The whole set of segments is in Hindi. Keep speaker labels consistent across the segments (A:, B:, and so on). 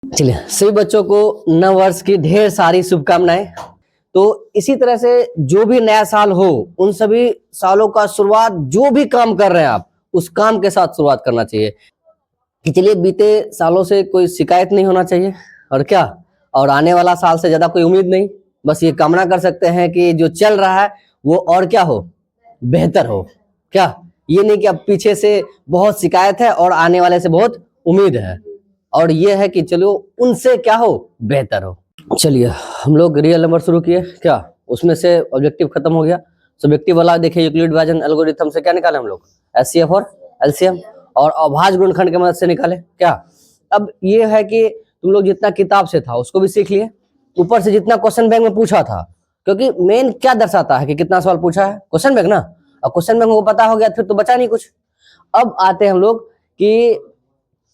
A: चलिए, सभी बच्चों को नव वर्ष की ढेर सारी शुभकामनाएं। तो इसी तरह से जो भी नया साल हो, उन सभी सालों का शुरुआत जो भी काम कर रहे हैं आप, उस काम के साथ शुरुआत करना चाहिए कि चलिए बीते सालों से कोई शिकायत नहीं होना चाहिए और क्या, और आने वाला साल से ज्यादा कोई उम्मीद नहीं। बस ये कामना कर सकते हैं कि जो चल रहा है वो और क्या हो, बेहतर हो। क्या ये नहीं कि अब पीछे से बहुत शिकायत है और आने वाले से बहुत उम्मीद है, और ये है कि चलो उनसे क्या हो, बेहतर हो। चलिए हम लोग रियल नंबर शुरू किए क्या, उसमें से ऑब्जेक्टिव खत्म हो गया। सब्जेक्टिव वाला देखिए, यूक्लिड डिवीजन एल्गोरिथम से क्या निकाले हम लोग, एचसीएफ और एलसीएम, और अभाज्य गुणनखंड की मदद से निकाले क्या। अब ये है कि तुम लोग जितना किताब से था उसको भी सीख लिए, ऊपर से जितना क्वेश्चन बैंक में पूछा था, क्योंकि मेन क्या दर्शाता है कि कितना सवाल पूछा है, क्वेश्चन बैंक ना। और क्वेश्चन बैंक को पता हो गया फिर तो बचा नहीं कुछ। अब आते हैं हम लोग कि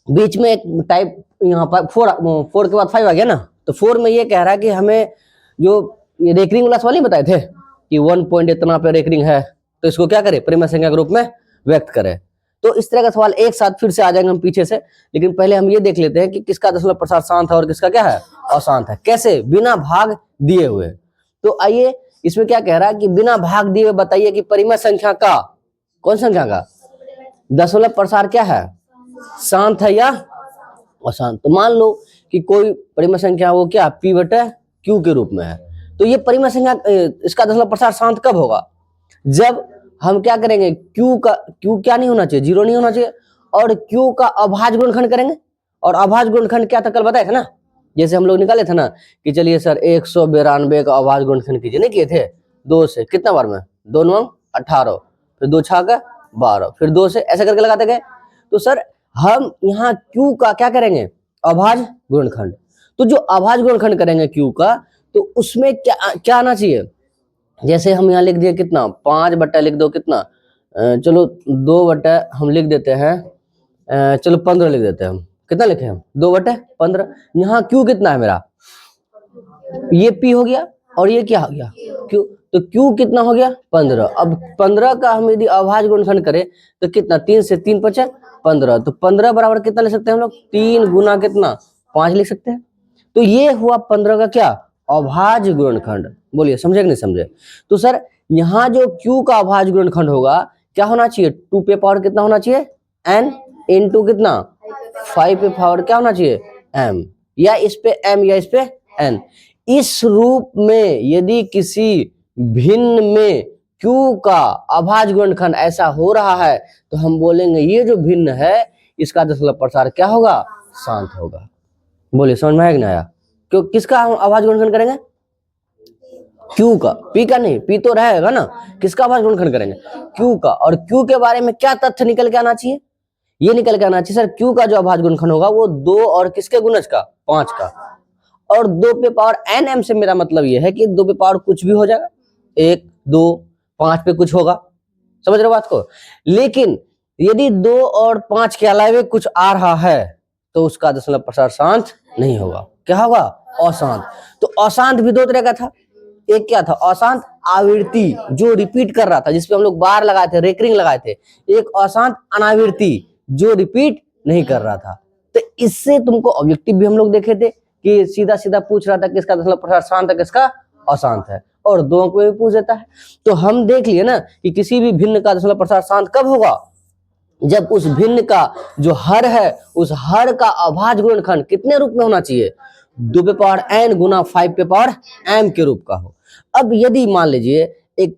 A: बीच में एक टाइप यहाँ पर 4 के बाद 5 आ गया ना, तो 4 में ये कह रहा है कि हमें जो ये रेकरिंग वाला सवाल नहीं बताए थे कि 1 पॉइंट इतना पे रेकरिंग है, तो इसको क्या करे, परिमेय संख्या के रूप में व्यक्त करे। तो इस तरह का सवाल एक साथ फिर से आ जाएंगे हम पीछे से, लेकिन पहले हम ये देख लेते हैं कि किसका दशमलव प्रसार शांत है और किसका क्या है, अशांत है। कैसे, बिना भाग दिए हुए। तो आइए इसमें क्या कह रहा है कि बिना भाग दिए हुए बताइए कि परिमेय संख्या का, कौन संख्या का दशमलव प्रसार क्या है, शांत है या अशांत। तो मान लो कि कोई परिमेय संख्या वो क्या p बटे q के रूप में है, तो ये परिमेय संख्या इसका दशमलव प्रसार शांत कब होगा, जब हम क्या करेंगे, q क्या नहीं होना चाहिए, 0 नहीं होना चाहिए, और q का अभाज्य गुणनखंड करेंगे। और अभाज्य गुणनखंड क्या था, कल बताए थे ना, जैसे हम लोग निकाले थे ना कि चलिए सर 192 का अभाज्य गुणनखंड कीजिए, नहीं किए थे, 2 से कितना बार में, 2 9 18, फिर 2 6 का 12, फिर 2 से ऐसे करके लगाते गए। तो सर हम यहाँ q का क्या करेंगे, अभाज्य गुणनखंड। तो जो अभाज्य गुणनखंड करेंगे q का, तो उसमें क्या आना चाहिए, जैसे हम यहाँ लिख दिए कितना, 5 बटा लिख दो कितना, चलो 2 बटा हम लिख देते हैं, चलो 15 लिख देते हैं हम, कितना लिखे हम, 2 बटे 15। यहाँ q कितना है मेरा, ये p हो गया और ये क्या हो गया q, तो q कितना हो गया 15। अब 15 का हम यदि अभाज्य गुणनखंड करें तो कितना, 3 से 3 5 15, तो 15 बराबर कितना लिख सकते हैं हम लोग, 3 गुना कितना 5 लिख सकते हैं। तो ये हुआ 15 का क्या, अभाज्य गुणनखंड। बोलिए समझे कि नहीं समझे। तो सर यहाँ जो q का अभाज्य गुणनखंड होगा क्या होना चाहिए, 2 पे पावर कितना होना चाहिए, n इंटू कितना 5 पे पावर क्या होना चाहिए, m, या इस पे m या इस पे n। इस रूप में यदि किसी भिन्न में q का अभाज्य गुणनखंड ऐसा हो रहा है, तो हम बोलेंगे ये जो भिन्न है इसका दशमलव प्रसार क्या होगा, शांत होगा। बोलिए समझ में आया कि नहीं आया। क्यों, किसका हम अभाज्य गुणनखंड करेंगे, q का, p का नहीं, p तो रहेगा ना, किसका अभाज्य गुणनखंड करेंगे, q का। और q के बारे में क्या तथ्य निकल के आना चाहिए, ये निकल के आना चाहिए सर q का जो अभाज्य गुणनखंड होगा वो 2 और किसके गुणज का, 5 का। और 2 पे पावर nm से मेरा मतलब ये है कि 2 पे पावर कुछ भी हो जाएगा, 1 2 5 पे कुछ होगा, समझ रहे हो बात को। लेकिन यदि 2 और 5 के अलावे कुछ आ रहा है तो उसका दशमलव प्रसार शांत नहीं होगा, क्या होगा, अशांत। तो अशांत भी 2 तरह का था, एक क्या था, अशांत आवृत्ति जो रिपीट कर रहा था, जिसपे हम लोग बार लगाए थे, रेकरिंग लगाए थे। एक अशांत अनावृत्ति जो रिपीट नहीं कर रहा था। तो इससे तुमको ऑब्जेक्टिव भी हम लोग देखे थे कि सीधा सीधा पूछ रहा था किसका दशमलव प्रसार शांत है किसका अशांत है, और 2 अंक में भी पूछ देता है। तो हम देख लिए ना कि किसी भी भिन्न का दशमलव प्रसार शांत कब होगा, जब उस भिन्न का जो हर है उस हर का अभाज्य गुणनखंड कितने रूप में होना चाहिए, 2 पे पावर n गुना 5 पे पावर m के रूप का हो। अब यदि मान लीजिए एक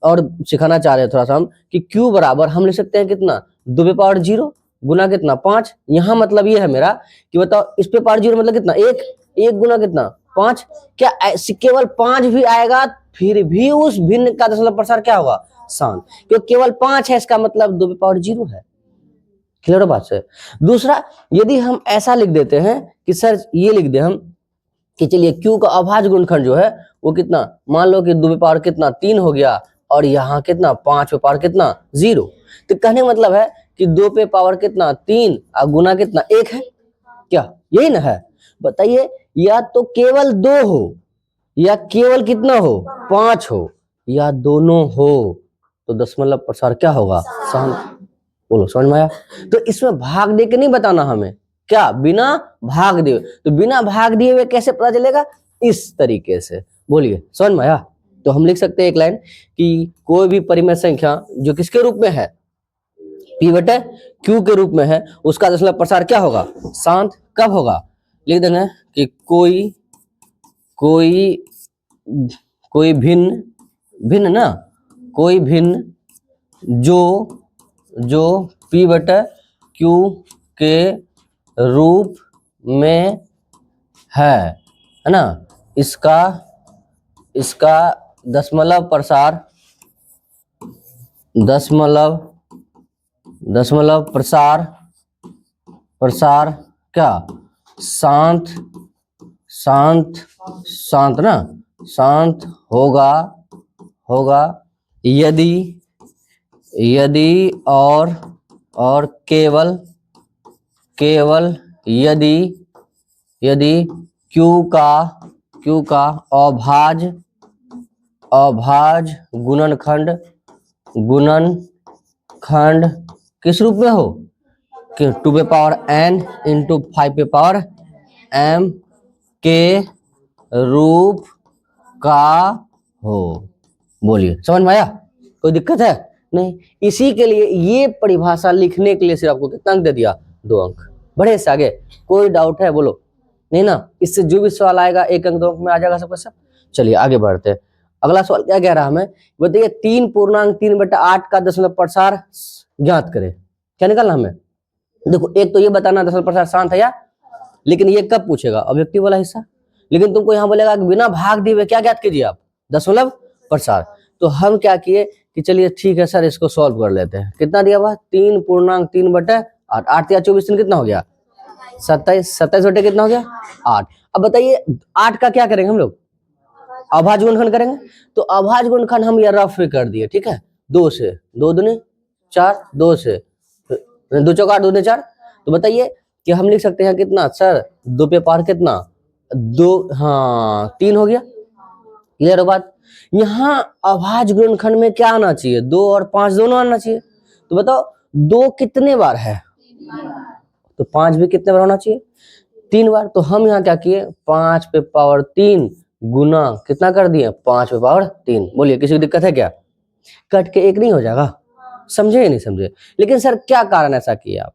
A: और सिखाना चाह रहे हैं थोड़ा सा हम कि q बराबर हम लिख सकते हैं कितना, 2 पे पावर 0 गुना कितना 5। यहाँ मतलब ये है मेरा कि बताओ इस पे पावर 0 मतलब कितना, 1 गुना कितना 5। क्या केवल 5 भी आएगा फिर भी उस भिन्न का दशमलव प्रसार क्या होगा, शांत, क्योंकि केवल 5 है, इसका मतलब 2 पे पावर 0 है। क्लियर बात से। दूसरा, यदि हम ऐसा लिख देते हैं कि सर ये लिख दे हम कि चलिए q का अभाज्य गुणनखंड जो है वो कितना, मान लो कि 2 पे पावर कितना 3 हो गया, और यहाँ कितना 5 पे पावर कितना 0। तो कहने का मतलब है कि 2 पे पावर कितना 3 और गुना कितना 1 है, क्या यही ना है। बताइए या तो केवल 2 हो या केवल कितना हो 5 हो या दोनों हो, तो दशमलव प्रसार क्या होगा, शांत। बोलो समझ में आया। तो इसमें भाग दे के नहीं बताना हमें, क्या, बिना भाग दिए। तो बिना भाग दिए हुए कैसे पता चलेगा, इस तरीके से। बोलिए, समझ में आया। तो हम लिख सकते हैं एक लाइन कि कोई भी परिमेय संख्या जो किसके रूप में है, P बटे Q के रूप में है, उसका दशमलव प्रसार क्या होगा, शांत। कब होगा, लिख देंगे कि कोई कोई कोई भिन्न ना, कोई भिन्न जो P बटे Q के रूप में है ना, इसका दशमलव प्रसार क्या, शांत ना, शांत होगा यदि और केवल यदि Q का अभाज्य गुणनखंड किस रूप में हो, कि 2 पे पावर n इंटू 5 पे पावर m के रूप का हो। बोलिए, समझ में आया, कोई दिक्कत है नहीं। इसी के लिए ये परिभाषा लिखने के लिए सिर्फ आपको कितना अंक दे दिया, 2 अंक। बढ़े से आगे कोई डाउट है, बोलो। नहीं ना, इससे जो भी सवाल आएगा 1 अंक 2 अंक में आ जाएगा सबका सब। चलिए आगे बढ़ते हैं। अगला सवाल क्या कह रहा है हमें, बताइए 3.3/8 का दशमलव प्रसार ज्ञात करें। क्या निकालना हमें, देखो एक तो ये बताना दशमलव प्रसार शांत है या, लेकिन ये कब पूछेगा, ऑब्जेक्टिव वाला हिस्सा। लेकिन तुमको यहाँ बोलेगा कि बिना भाग दिए हुए क्या ज्ञात कीजिए आप, दशमलव प्रसार। तो हम क्या किए कि चलिए ठीक है सर, इसको सॉल्व कर लेते हैं। कितना दिया हुआ, 3.3/8, 8 या 24 कितना हो गया, 27 बटे कितना हो गया 8। अब बताइए 8 का क्या करेंगे हम लोग, अभाज्य गुणनखंड करेंगे। तो अभाज्य गुणनखंड हम ये रफ में कर दिए, ठीक है, 2 से 2 दूनी 4, 2 से 2 चौका 8, 2 दूनी 4। तो बताइए कि हम लिख सकते हैं कितना सर, 2 पे पावर कितना 2, हाँ 3 हो गया। क्लियर हो बात। यहाँ अभाज्य गुणनखंड में क्या आना चाहिए, 2 और 5 दोनों आना चाहिए। तो बताओ 2 कितने बार है, तो 5 भी कितने बार होना चाहिए, 3 बार। तो हम यहाँ क्या किए, 5 पे पावर 3 गुना कितना कर दिए, 5 पे पावर 3। बोलिए किसी को दिक्कत है क्या, कट के 1 नहीं हो जाएगा, समझे या नहीं समझे। लेकिन सर क्या कारण ऐसा किया आप,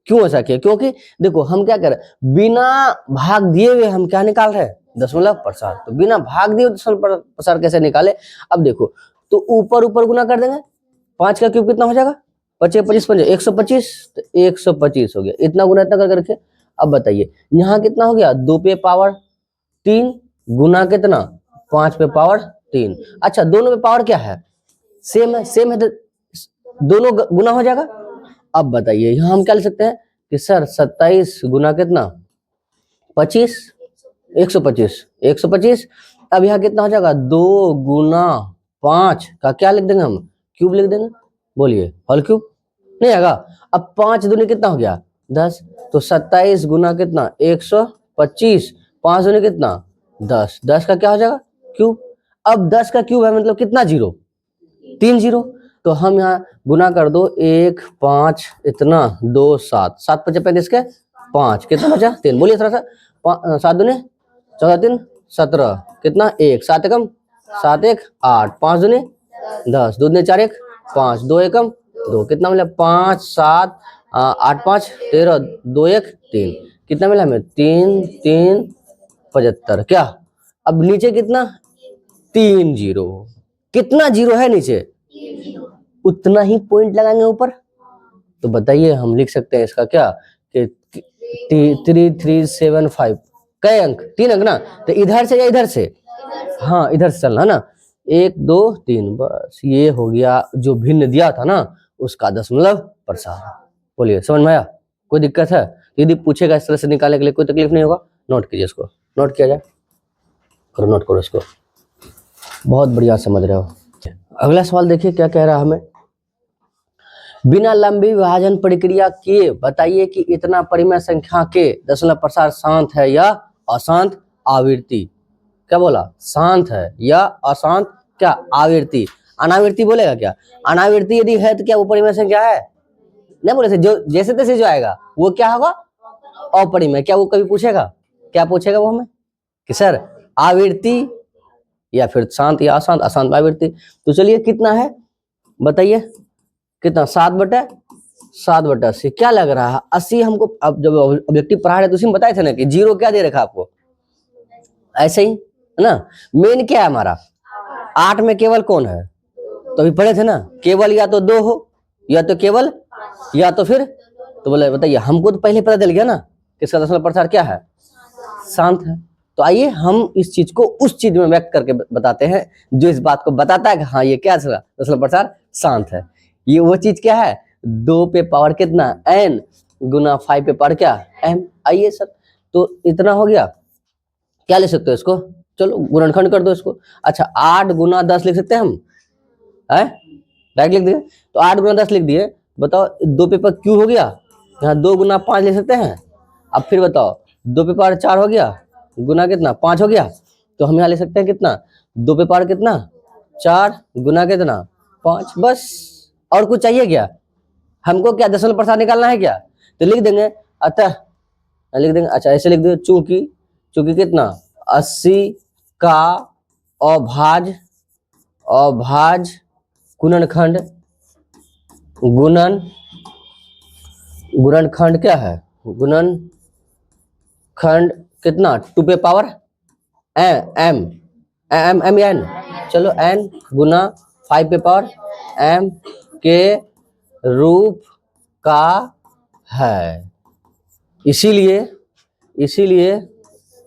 A: क्यों ऐसा किया, क्योंकि देखो हम क्या कर रहे हैं, बिना भाग दिए हुए हम क्या निकाल रहे हैं, दशमलव प्रसार। तो बिना भाग दिए दशमलव प्रसार कैसे निकाले, अब देखो तो ऊपर गुना कर देंगे, 5 का क्यूब कितना हो जाएगा, 25 25 125, तो 125 हो गया, इतना गुना इतना करके रखे। अब बताइए यहाँ कितना हो गया, 2 पे पावर 3 गुना कितना, 5 पे पावर 3। अच्छा दोनों पे पावर क्या है, सेम है तो दोनों गुना हो जाएगा। अब बताइए यहाँ हम क्या लिख सकते हैं कि सर 27 गुना कितना 25, 125। अब यहाँ कितना हो जाएगा, 2 गुना 5 का क्या लिख देंगे हम, क्यूब लिख देंगे। बोलिए होल क्यूब नहीं आएगा। अब 5 दूनी कितना हो गया 10, तो 27 गुना कितना 125, 5 दूनी कितना 10, 10 का क्या हो जाएगा क्यूब। अब 10 का क्यूब है मतलब कितना जीरो, 3 जीरो। तो हम यहाँ गुना कर दो, 1 5 इतना 2 7, 7 5 35 के 5 कितना बचा 3। बोलिए थोड़ा सा, 7 दूनी 14 3 17 कितना 1, 7 एकम 7 1 8, 5 दूनी 10, 2 दूनी 4 1 5, 2 एकम 2 कितना मिला 5 7 8 5 13, 2 1 3 कितना मिला हमें 3 3 75। क्या अब नीचे कितना 3 जीरो, कितना जीरो है नीचे, उतना ही पॉइंट लगाएंगे ऊपर। तो बताइए हम लिख सकते हैं इसका क्या कि 3375 कई अंक, 3 अंक ना, तो इधर से या इधर से, हाँ इधर से चलना ना, 1 2 3 बस ये हो गया जो भिन्न दिया था ना उसका दशमलव प्रसार। बोलिए समझ में आया, कोई दिक्कत है, यदि पूछेगा इस तरह से निकालने के लिए कोई तकलीफ नहीं होगा। नोट कीजिए इसको, नोट किया जाए, करो नोट करो इसको, बहुत बढ़िया समझ रहे हो। अगला सवाल देखिए क्या कह रहा है हमें, बिना लंबी विभाजन प्रक्रिया के बताइए कि इतना परिमेय संख्या के दशमलव प्रसार शांत है या अशांत आवृत्ति। क्या बोला, शांत है या अशांत क्या आवृत्ति, अनावृत्ति बोलेगा क्या, अनावृत्ति यदि है तो क्या वो परिमेय संख्या है, नहीं बोले जो जैसे तैसे जो आएगा वो क्या होगा अपरिमेय, क्या वो कभी पूछेगा? क्या पूछेगा वो हमें कि सर आवृत्ति या फिर शांत या अशांत, अशांत में आवृत्ति। तो चलिए कितना है बताइए, कितना 7/7/80। क्या लग रहा है 80 हमको? अब जब ऑब्जेक्टिव पढ़ा रहे तो उसी में बताए थे ना कि 0 क्या दे रखा आपको, ऐसे ही है ना। मेन क्या है हमारा 8 में केवल कौन है, तो अभी पढ़े थे ना, केवल या तो 2 हो या तो केवल या तो फिर, तो बोले बताइए हमको तो पहले पता चल गया ना कि इसका दशमलव प्रसार क्या है, शांत है। तो आइए हम इस चीज को उस चीज में व्यक्त करके बताते हैं जो इस बात को बताता है कि हाँ ये क्या दशमलव प्रसार शांत है। ये वो चीज क्या है, 2 पे पावर कितना n गुना 5 पे पावर क्या m। आइए सर, तो इतना हो गया, क्या ले सकते हो इसको, चलो गुणनखंड कर दो इसको। अच्छा 8 गुना 10 लिख सकते हैं हम, है डायरेक्ट लिख दिए, तो 8 गुना 10 लिख दिए। बताओ 2 पे पावर क्यू हो गया, यहाँ 2 गुना 5 लिख सकते हैं। अब फिर बताओ 2 पे पावर 4 हो गया गुना कितना 5 हो गया, तो हम यहाँ ले सकते हैं कितना 2 पे पावर कितना 4 गुना कितना 5, बस। और कुछ चाहिए क्या हमको, क्या दशमलव प्रसार निकालना है क्या, तो लिख देंगे, अतः लिख देंगे। अच्छा ऐसे लिख देंगे, चूंकि कितना 80 का अभाज गुणनखंड क्या है, गुणनखंड कितना 2 पे पावर m या n, चलो n गुना 5 पे पावर m के रूप का है। इसीलिए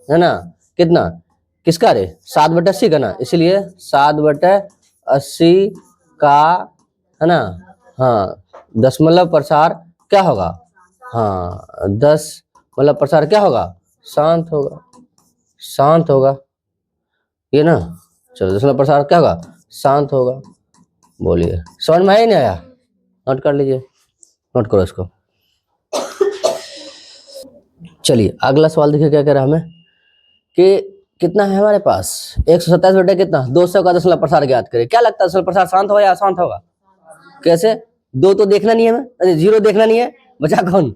A: है ना कितना, किसका रे 7/80 का ना, इसीलिए 7/80 का है ना, हाँ दशमलव प्रसार क्या होगा, हाँ दशमलव प्रसार क्या होगा, शांत होगा ये ना। चलो दशमलव प्रसार क्या होगा, शांत होगा। बोलिए समझ में आया नहीं आया, नोट कर लीजिए, नोट करो इसको। चलिए अगला सवाल देखिए क्या कह रहा है हमें कि कितना है हमारे पास 127 बटे कितना 200 का दशमलव प्रसार ज्ञात करें। क्या लगता है दशमलव प्रसार शांत होगा या अशांत होगा, कैसे, 2 तो देखना नहीं है हमें, अरे 0 देखना नहीं है, बचा कौन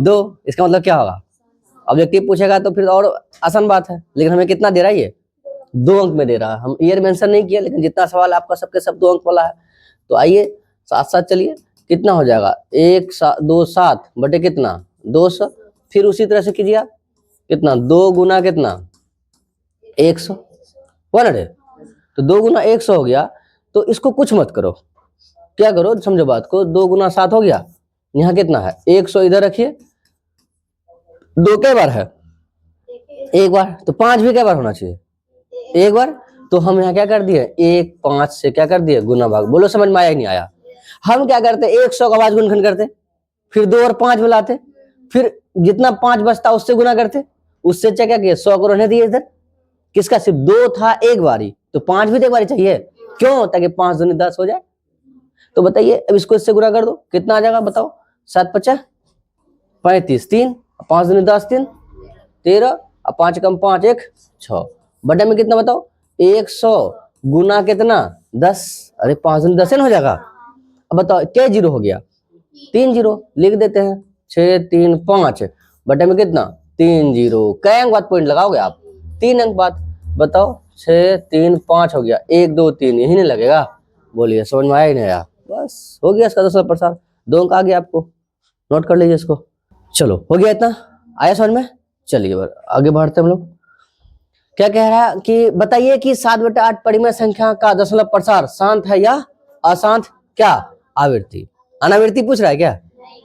A: 2, इसका मतलब क्या होगा, ऑब्जेक्टिव पूछेगा तो फिर और आसान बात है, लेकिन हमें कितना दे रहा है ये 2 अंक में दे रहा है। हम ईयर मेंशन नहीं किया, लेकिन जितना सवाल आपका सबके सब 2 अंक वाला है। तो आइए साथ साथ चलिए, कितना हो जाएगा 127 बटे कितना 200, फिर उसी तरह से कीजिए आप, कितना 2 गुना कितना 100 100, तो 2 गुना 100 हो गया। तो इसको कुछ मत करो, क्या करो समझो बात को, 2 गुना 7 हो गया, यहाँ कितना है 100 इधर रखिए, 2 कै बार है, एक बार, तो 5 भी कै बार होना चाहिए, एक बार। तो हम यहाँ क्या कर दिए 1 5 से क्या कर दिए गुना भाग। बोलो समझ में आया नहीं आया, हम क्या करते 100 का भाज गुणनखंड करते, फिर 2 और 5 मिलाते, फिर जितना 5 बचता उससे गुना करते, उससे क्या किया 100 को रहने दिए इधर, किसका सिर्फ 2 था एक बारी, तो 5 भी तो एक बारी चाहिए, क्यों, ताकि 5 दूनी 10 हो जाए। तो बताइए अब इसको इससे गुना कर दो, कितना आ जाएगा बताओ, 7 5 35, 3 5 दूनी 10 3 13, और 5 कम 5 1 6, बटे में कितना बताओ 100 गुना कितना 10, अरे 5 दूनी 10 हो जाएगा। अब बताओ क्या 0 हो गया 3 0, लिख देते हैं 6 3 5, बटे में कितना 3 0, कै अंक बाद पॉइंट लगाओगे आप, 3 अंक बाद। बताओ 6 3 5 हो गया, 1 2 3 यही नहीं लगेगा। बोलिए समझ में आया ही नहीं आया, बस हो गया इसका दशमलव प्रसार, 2 अंक आ गया आपको, नोट कर लीजिए इसको। चलो हो गया इतना, आया समझ में। चलिए आगे बढ़ते हम लोग। क्या कह रहा है कि बताइए कि 7/8 परिमेय संख्या का दशमलव प्रसार शांत है या अशांत, क्या आवृत्ति, अनावृत्ति पूछ रहा है क्या,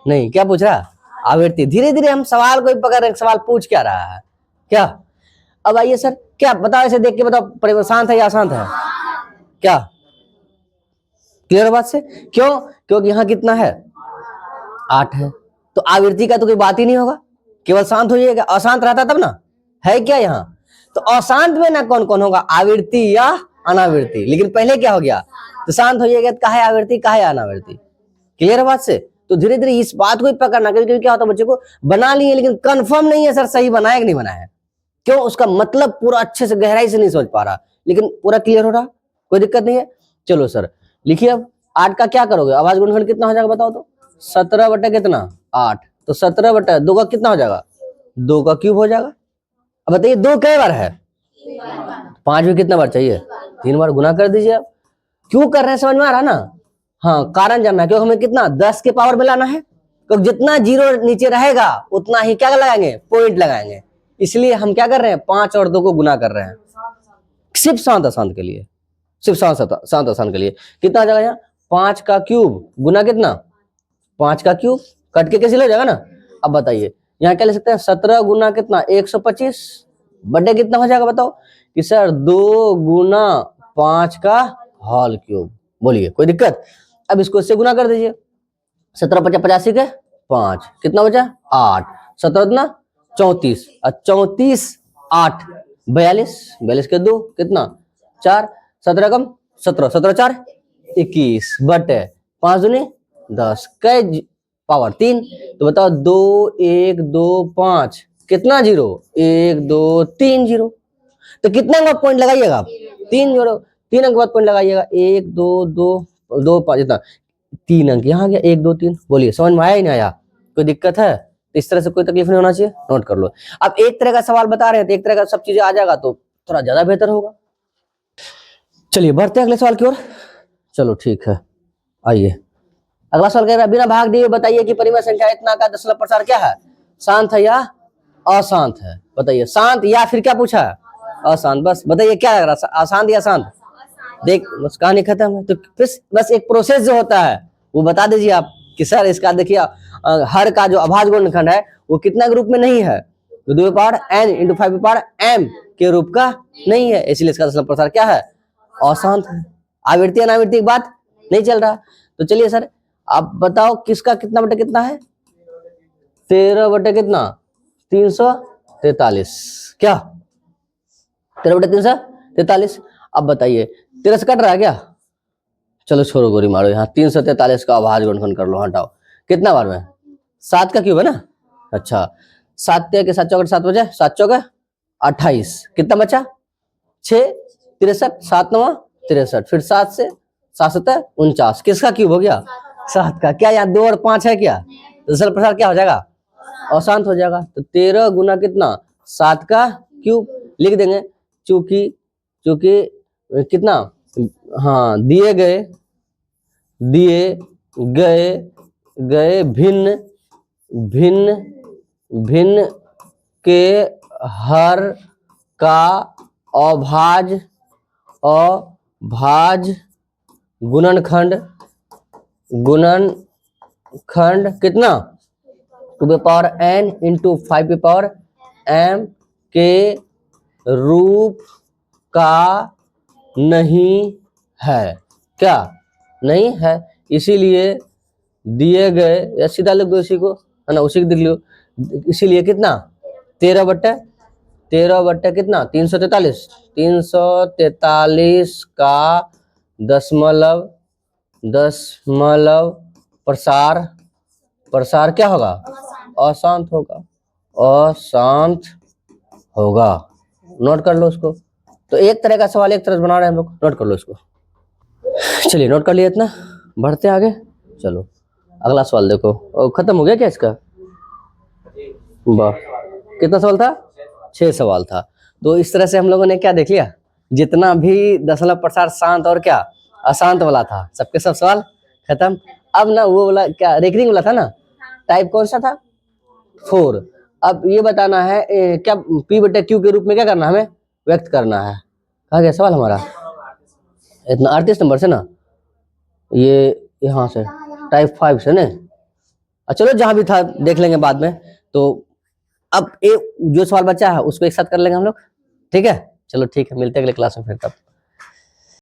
A: नहीं क्या पूछ रहा है, आवृत्ति। धीरे धीरे हम सवाल को पकड़ रहे, सवाल पूछ क्या रहा है क्या। अब आइए सर क्या बताओ, ऐसे देख के बताओ परिमेय शांत है या अशांत है, क्या क्लियर बात से, क्यों, क्योंकि यहाँ कितना है 8 है, तो आवृत्ति का तो कोई बात ही नहीं होगा, केवल शांत हो जाएगा, अशांत रहता तब ना, है क्या यहाँ, तो अशांत में ना कौन कौन होगा, आवृत्ति या अनावृत्ति, लेकिन पहले क्या हो गया तो शांत हो जाएगा, काहे आवृत्ति काहे अनावृत्ति, क्लियर बात से। तो धीरे धीरे इस बात को पकड़ना, क्योंकि क्या होता है बच्चे को बना लिए लेकिन कंफर्म नहीं है सर सही बनाया कि नहीं बनाया है, क्यों, उसका मतलब पूरा अच्छे से गहराई से नहीं समझ पा रहा, लेकिन पूरा क्लियर हो रहा, कोई दिक्कत नहीं है। चलो सर लिखिए, अब 8 का क्या करोगे, आवाज गुणनखंड कितना हो जाएगा बताओ तो, 17 बटे कितना 8, तो 17 बटे 2 का कितना हो जाएगा 2 का क्यूब हो जाएगा। अब बताइए 2 कई बार है? 5 भी कितना बार चाहिए? 3 बार। गुना कर दीजिए। आप क्यों कर रहे हैं समझ में आ रहा ना? हाँ, कारण जानना है, क्योंकि हमें कितना 10 के पावर में लाना है, क्योंकि जितना जीरो नीचे रहेगा उतना ही क्या लगाएंगे? पॉइंट लगाएंगे। इसलिए हम क्या कर रहे हैं? 5 और 2 को गुना कर रहे हैं, सिर्फ शांत आसान के लिए, सिर्फ शांत आसान के लिए। कितना आ जाएगा यहाँ? 5 का क्यूब गुना कितना? 5 का क्यूब कट के कैसे हो जाएगा ना। अब बताइए यहाँ क्या ले सकते हैं? 17 गुना कितना? 125 बटे कितना हो जाएगा बताओ? कि सर 2 गुना 5 का होल क्यूब। बोलिए कोई दिक्कत? अब इसको इससे गुना कर दीजिए। 17 50 85 के 5 कितना बचा? 8। 17 कितना? 34 और 34 8 42 42 के 2 कितना? 4। 17 कम 17 17 4 21 बटे 5 दूनी 10 कई पावर 3। तो बताओ 2 1 2 5 कितना जीरो? 1 2 3 जीरो। तो कितने अंक पॉइंट लगाइएगा आप? 3 जीरो। 3 अंक बाद पॉइंट लगाइएगा। 1 2 2 2 5 इतना 3 अंक यहाँ गया। 1 2 3। बोलिए समझ में आया ही नहीं आया? कोई दिक्कत है? इस तरह से कोई तकलीफ नहीं होना चाहिए, नोट कर लो। अब एक तरह का सवाल बता रहे हैं तो एक तरह का सब चीजें आ जाएगा तो थोड़ा ज्यादा बेहतर होगा। चलिए बढ़ते हैं अगले सवाल की ओर। चलो ठीक है, आइए अगला सवाल कह रहा है बिना भाग दिए बताइए कि परिमेय संख्या इतना का दशमलव प्रसार क्या है? शांत है या अशांत है? बताइए शांत या फिर क्या पूछा है? अशांत। बस बताइए क्या लग रहा है, अशांत या शांत? देख बस कहानी खत्म है। तो बस एक प्रोसेस जो होता है वो बता दीजिए आप कि सर इसका देखिए हर का जो अभाज्य गुणनखंड है वो कितना के रूप में नहीं है? तो 2 power n into 5 power m के रूप का नहीं है, इसलिए इसका दशमलव प्रसार क्या है? अशांत है। आवृत्ति अनावृत्ति की बात नहीं चल रहा। तो चलिए सर आप बताओ किसका कितना बटे कितना है? 13 बटे कितना? 343। क्या 13 बटे 343? अब बताइए 13 से कट रहा है क्या? चलो छोड़ो गोरी मारो, यहाँ 343 का अभाज्य गुणनखंड कर लो, हटाओ। कितना बार में? 7 का क्यूब है ना। अच्छा 7 के 7 चौके 7 बजे 7 चौके 28 कितना बचा? 6 63 7 9 63 फिर 7 से 7 7 49 किसका क्यूब हो गया? 7 का। क्या यहाँ 2 और 5 है क्या? दशमलव प्रसार क्या हो जाएगा? अशांत हो जाएगा। तो 13 गुना कितना? 7 का क्यूब लिख देंगे, चूंकि कितना? हाँ दिए गए भिन्न के हर का अभाज्य गुणनखंड कितना? 2 power n into 5 power m के रूप का नहीं है। क्या नहीं है? इसीलिए दिए गए, या सीधा लिख दो इसी को, है ना, उसी को लिख लो। इसीलिए कितना? 13 बट्टे कितना? 343 का दशमलव प्रसार क्या होगा? अशांत होगा। नोट कर लो उसको। तो एक तरह का सवाल एक तरह से बना रहे हैं हम लोग, नोट कर लो इसको। चलिए नोट कर लिया इतना, बढ़ते आगे। चलो अगला सवाल देखो। खत्म हो गया क्या इसका? वाह, कितना सवाल था? 6 सवाल था। तो इस तरह से हम लोगों ने क्या देख लिया? जितना भी दशमलव प्रसार शांत और क्या अशांत वाला था, सबके सब सवाल खत्म। अब ना वो वाला क्या रेकरिंग वाला था ना, टाइप कौन सा था? 4। अब ये बताना है क्या p बटे q के रूप में क्या करना है? हमें व्यक्त करना है। कहा गया सवाल हमारा? इतना 38 नंबर से ना, ये यहाँ से टाइप 5 से ना। चलो जहां भी था देख लेंगे बाद में। तो अब जो सवाल बचा है उसको एक साथ कर लेंगे हम लोग, ठीक है? चलो ठीक है, मिलते हैं अगले क्लास में फिर तब।